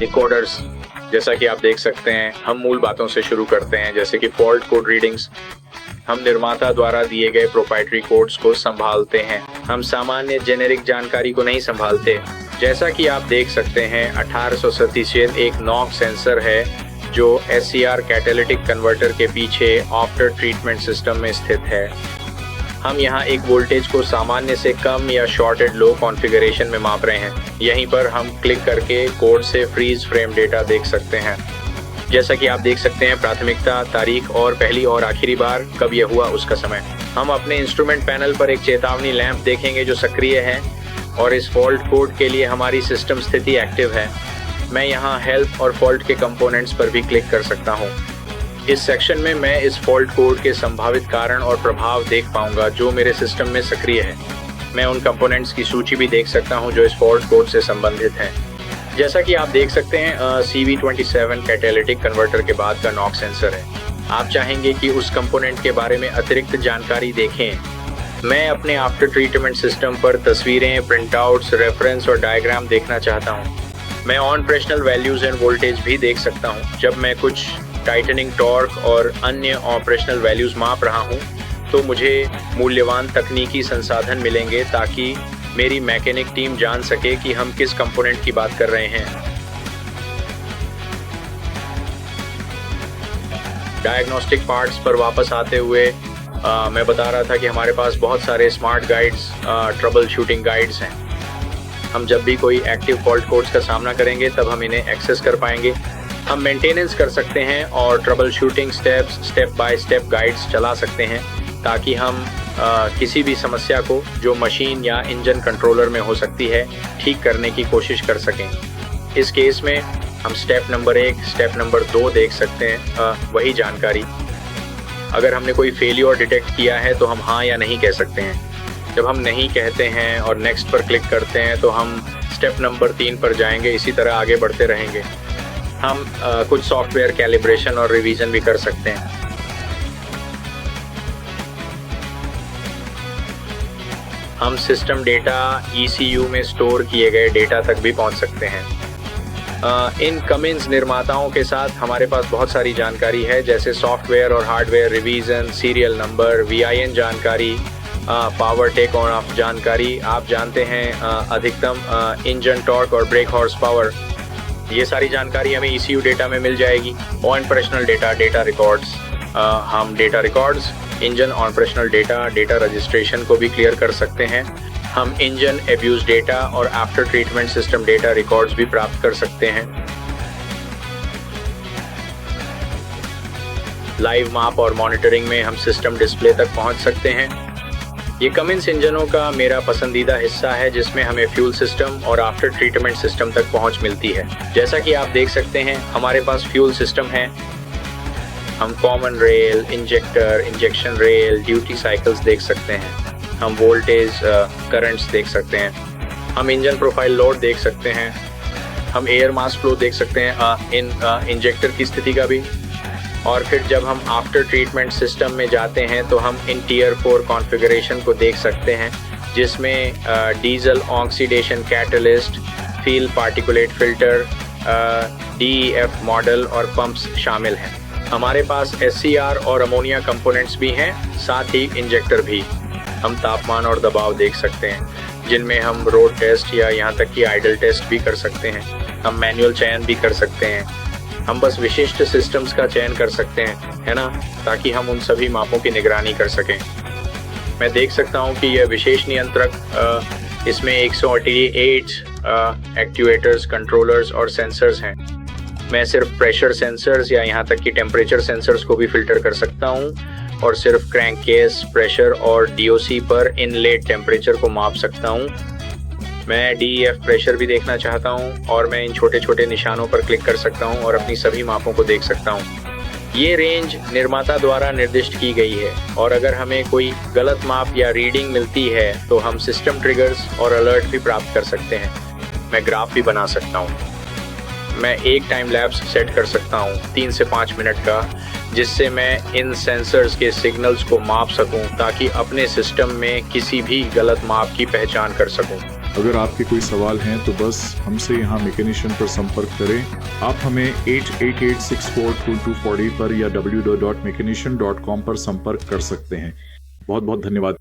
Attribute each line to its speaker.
Speaker 1: Decoders, जैसा कि आप देख सकते हैं, हम मूल बातों से शुरू करते हैं, जैसे कि फॉल्ट कोड रीडिंग्स। हम निर्माता द्वारा दिए गए प्रोप्राइटरी कोड्स को संभालते हैं। हम सामान्य जेनेरिक जानकारी को नहीं संभालते। जैसा कि आप देख सकते हैं, 1837 एक नॉक सेंसर है जो SCR कैटालिटिक कन्वर्टर के पीछे आफ्टर ट्रीटमेंट सिस्टम में स्थित है। हम यहाँ एक वोल्टेज को सामान्य से कम या शॉर्टेड लो कॉन्फ़िगरेशन में माप रहे हैं। यहीं पर हम क्लिक करके कोड से फ्रीज फ्रेम डेटा देख सकते हैं। जैसा कि आप देख सकते हैं, प्राथमिकता, तारीख और पहली और आखिरी बार कब यह हुआ उसका समय। हम अपने इंस्ट्रूमेंट पैनल पर एक चेतावनी लैंप देखेंगे जो सक्रिय है और इस फॉल्ट कोड के लिए हमारी सिस्टम स्थिति एक्टिव है। मैं यहाँ हेल्प और फॉल्ट के कंपोनेंट्स पर भी क्लिक कर सकता हूँ। इस सेक्शन में मैं इस फॉल्ट कोड के संभावित कारण और प्रभाव देख पाऊंगा जो मेरे सिस्टम में सक्रिय है। मैं उन कंपोनेंट्स की सूची भी देख सकता हूं जो इस फॉल्ट कोड से संबंधित हैं। जैसा कि आप देख सकते हैं, CV27 कैटालिटिक कन्वर्टर के बाद का नॉक सेंसर है। आप चाहेंगे कि उस कंपोनेंट के बारे में अतिरिक्त जानकारी देखें। मैं अपने आफ्टर ट्रीटमेंट सिस्टम पर तस्वीरें, प्रिंटआउट्स, रेफरेंस और डायग्राम देखना चाहता हूँ। मैं ऑपरेशनल वैल्यूज एंड वोल्टेज भी देख सकता हूँ। जब मैं कुछ टाइटनिंग टॉर्क और अन्य ऑपरेशनल वैल्यूज माप रहा हूं, तो मुझे मूल्यवान तकनीकी संसाधन मिलेंगे ताकि मेरी मैकेनिक टीम जान सके कि हम किस कंपोनेंट की बात कर रहे हैं। डायग्नोस्टिक पार्ट्स पर वापस आते हुए मैं बता रहा था कि हमारे पास बहुत सारे smart guides, trouble shooting guides हैं। हम जब भी कोई एक्टिव फॉल्ट कोड्स का सामना करेंगे तब हम इन्हें एक्सेस कर पाएंगे। हम मेंटेनेंस कर सकते हैं और trouble shooting steps, step by step guides चला सकते हैं ताकि हम किसी भी समस्या को जो मशीन या इंजन कंट्रोलर में हो सकती है ठीक करने की कोशिश कर सकें। इस केस में हम स्टेप नंबर 1, स्टेप नंबर 2 देख सकते हैं वही जानकारी। अगर हमने कोई फेलियर डिटेक्ट किया है तो हम हाँ या नहीं कह सकते हैं। जब हम नहीं कहते हैं और नेक्स्ट पर क्लिक करते हैं तो हम स्टेप नंबर 3 पर जाएंगे। इसी तरह आगे बढ़ते रहेंगे। हम कुछ सॉफ्टवेयर कैलिब्रेशन और रिवीजन भी कर सकते हैं। हम सिस्टम डेटा, ECU में स्टोर किए गए डेटा तक भी पहुंच सकते हैं। इन कमिंस निर्माताओं के साथ हमारे पास बहुत सारी जानकारी है, जैसे सॉफ्टवेयर और hardware revision, serial number, VIN जानकारी, पावर टेक ऑन ऑफ जानकारी। आप जानते हैं अधिकतम इंजन टॉर्क और ब्रेक हॉर्स पावर। ये सारी जानकारी हमें ECU डेटा में मिल जाएगी। ऑपरेशनल डेटा, डेटा रिकॉर्ड्स, हम data records, engine operational data, data registration को भी क्लियर कर सकते हैं। हम इंजन एब्यूज डेटा और after treatment system data records भी प्राप्त कर सकते हैं। लाइव माप और मॉनिटरिंग में हम सिस्टम डिस्प्ले तक पहुंच सकते हैं। ये कमिंस इंजनों का मेरा पसंदीदा हिस्सा है जिसमें हमें फ्यूल सिस्टम और आफ्टर ट्रीटमेंट सिस्टम तक पहुंच मिलती है। जैसा कि आप देख सकते हैं, हमारे पास फ्यूल सिस्टम है। हम common rail, injector, injection rail, duty cycles देख सकते हैं। हम वोल्टेज, करंट्स देख सकते हैं। हम इंजन प्रोफाइल लोड देख सकते हैं। हम एयर मास फ्लो देख सकते हैं, इन इंजेक्टर की स्थिति का भी। और फिर जब हम आफ्टर ट्रीटमेंट सिस्टम में जाते हैं तो हम इन टियर 4 कॉन्फ़िगरेशन को देख सकते हैं, जिसमें diesel oxidation catalyst, feel particulate filter, DEF model और पंप्स शामिल हैं। हमारे पास SCR और अमोनिया कंपोनेंट्स भी हैं, साथ ही इंजेक्टर भी। हम तापमान और दबाव देख सकते हैं, जिनमें हम रोड टेस्ट या यहाँ तक कि आइडल टेस्ट भी कर सकते हैं। हम मैनुअल चयन भी कर सकते हैं। हम बस विशिष्ट सिस्टम्स का चयन कर सकते हैं, है ना, ताकि हम उन सभी मापों की निगरानी कर सकें। मैं देख सकता हूँ कि यह विशेष नियंत्रक, इसमें 188 एक्ट्यूएटर्स, कंट्रोलर्स और सेंसर्स हैं। मैं सिर्फ प्रेशर सेंसर्स या यहाँ तक कि टेम्परेचर सेंसर्स को भी फिल्टर कर सकता हूँ और सिर्फ क्रैंक केस, प्रेशर और DOC पर इनलेट टेम्परेचर को माप सकता हूँ। मैं DEF प्रेशर भी देखना चाहता हूँ और मैं इन छोटे छोटे निशानों पर क्लिक कर सकता हूँ और अपनी सभी मापों को देख सकता हूँ। ये रेंज निर्माता द्वारा निर्दिष्ट की गई है और अगर हमें कोई गलत माप या रीडिंग मिलती है तो हम सिस्टम ट्रिगर्स और अलर्ट भी प्राप्त कर सकते हैं। मैं ग्राफ भी बना सकता हूँ। मैं एक टाइम लैप्स सेट कर सकता हूँ 3 से 5 मिनट का, जिससे मैं इन सेंसर्स के सिग्नल्स को माप सकूं ताकि अपने सिस्टम में किसी भी गलत माप की पहचान कर सकूं।
Speaker 2: अगर आपके कोई सवाल हैं तो बस हमसे यहाँ मैकेनिशियन पर संपर्क करें। आप हमें 8886422240 पर या www.mechanician.com पर संपर्क कर सकते हैं। बहुत बहुत धन्यवाद।